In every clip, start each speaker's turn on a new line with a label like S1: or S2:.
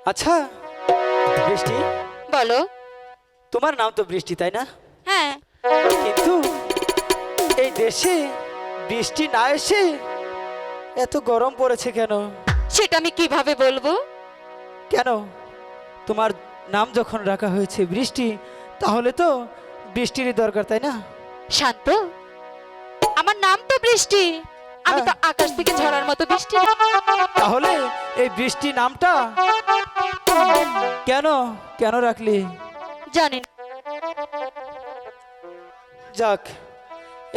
S1: আচ্ছা বৃষ্টি,
S2: বলো।
S1: তোমার নাম তো বৃষ্টি, তাই না?
S2: হ্যাঁ।
S1: কিন্তু এই দেশে বৃষ্টি না এসে এত গরম পড়েছে কেন?
S2: সেটা আমি কিভাবে বলবো?
S1: কেন? তোমার নাম যখন রাখা হয়েছে বৃষ্টি, তাহলে তো বৃষ্টিরই দরকার, তাই না?
S2: শান্ত, আমার নাম তো বৃষ্টি, আমি তো আকাশ থেকে ঝরার মতো বৃষ্টি না।
S1: তাহলে এই বৃষ্টি নামটা কেন কেন রাখলি?
S2: জানি না।
S1: যাক,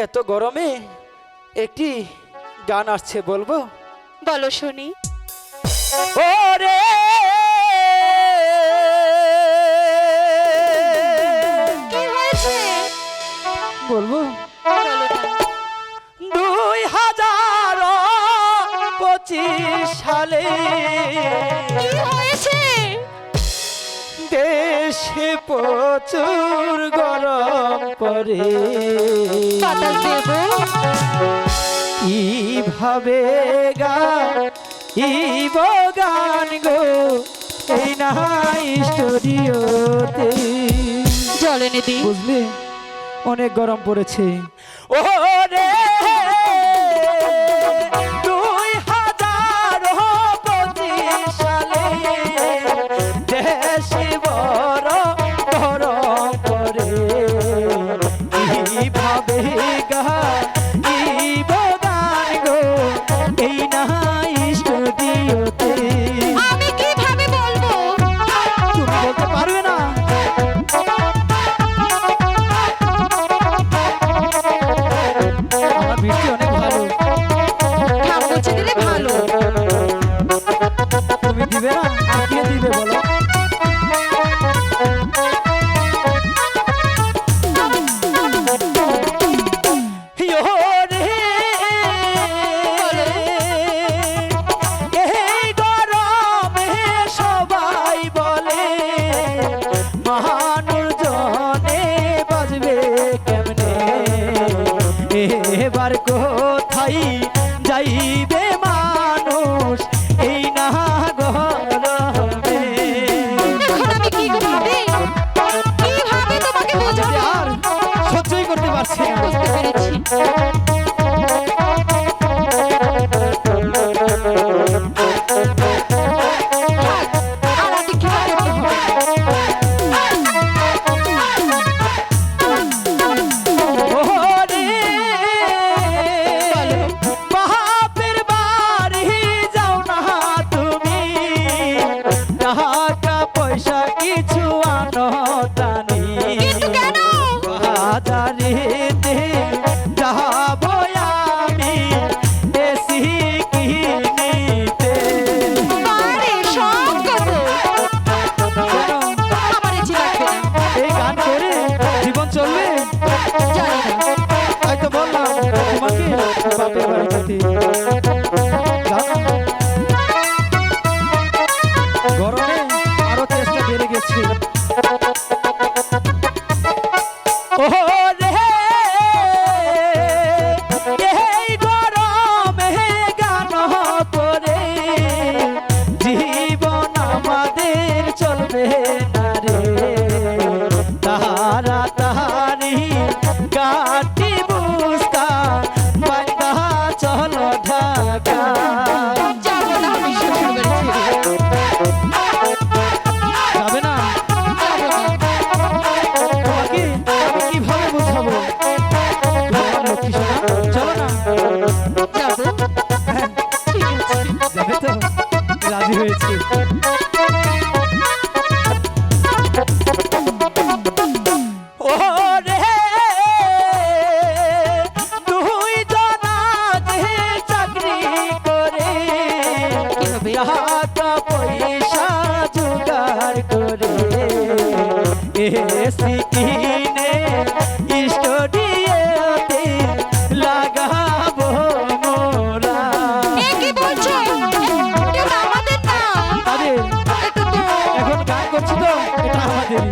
S1: এত গরমে একটি গান আসছে, বলবো?
S2: বলো শুনি।
S1: ওরে
S2: কি হয়েছে?
S1: বলবো?
S2: বলো না।
S1: 2025 সালে
S2: কি হয়েছে?
S1: দেশে প্রচুর গরম পড়ে,
S2: বাতাস দেবো?
S1: কিভাবে গাইব গান গো এই নাই স্টুডিওতে।
S2: জল এনে দি।
S1: বুঝলি, অনেক গরম পড়েছে। ও রে 2025 সালে দেশে বড় গরম পড়ে, কিভাবে গাইব গান গো এই নাই স্টুডিওতে।
S2: আমি কিভাবে বলবো?
S1: তুমি বলতে পারবে না? আমার বৃষ্টি অনেক ভালো।
S2: ঠাম মুছে দিলে ভালো।
S1: তুমি দিবে না? আর কে দিবে বলো? এই গরমে সবাই বলে মানুষজনে বাজবে কেমনে, এবার কোথায় যাইবে মানুষ এই না গরমে।
S2: এখন আমি কিভাবে তোমাকে বোঝাবো?
S1: আর সহ্যই করতে পারছি না।
S2: বুঝতে পেরেছি। থাক, আর আগে কি করতে হবে?
S1: ওরে বাপের বাড়ি যাও না তুমি, টাকা পয়সা কিছু আনো টানি,
S2: কিন্তু কেন?
S1: বাজারেতে যাবো আমি এসি কিনিতে।
S2: বারে সব কত?
S1: কেন?
S2: আমার ইচ্ছে লাগবে না।
S1: এই গান করে জীবন চলবে?
S2: জানি না।
S1: তাই তো বললাম তোমাকে বাপের বাড়ি যেতে। যাও না। গরমে আরো চেষ্টা বেড়ে গেছে। ও রে এই গরমে গান করে জীবন আমাদের চলবে না রে, তাড়াতাড়ি কাটি বুঝকা বান্দা চল ঢাকা।
S2: যাবো না আমি শ্বশুর বাড়ি ছেড়ে।
S1: যাবে না?
S2: যাবো না।
S1: তোমাকে আমি কিভাবে বোঝাবো? তুমি আমার লক্ষ্মী সোনা, চলো না।
S2: যাবো।
S1: হ্যাঁ,
S2: ঠিক আছে।
S1: যাবে তো? রাজি হয়েছে। ও রে 2 জনা যে চাকরি করে,
S2: কি হবে?
S1: টাকা পয়সা জোগাড় করে এসি কিনে স্টুডিওতে লাগাবো মোরা।
S2: এ কি বলছো? এটা আমাদের না।
S1: আরে
S2: এটা তো
S1: এখন গান করছি তো, এটা আমাদেরই।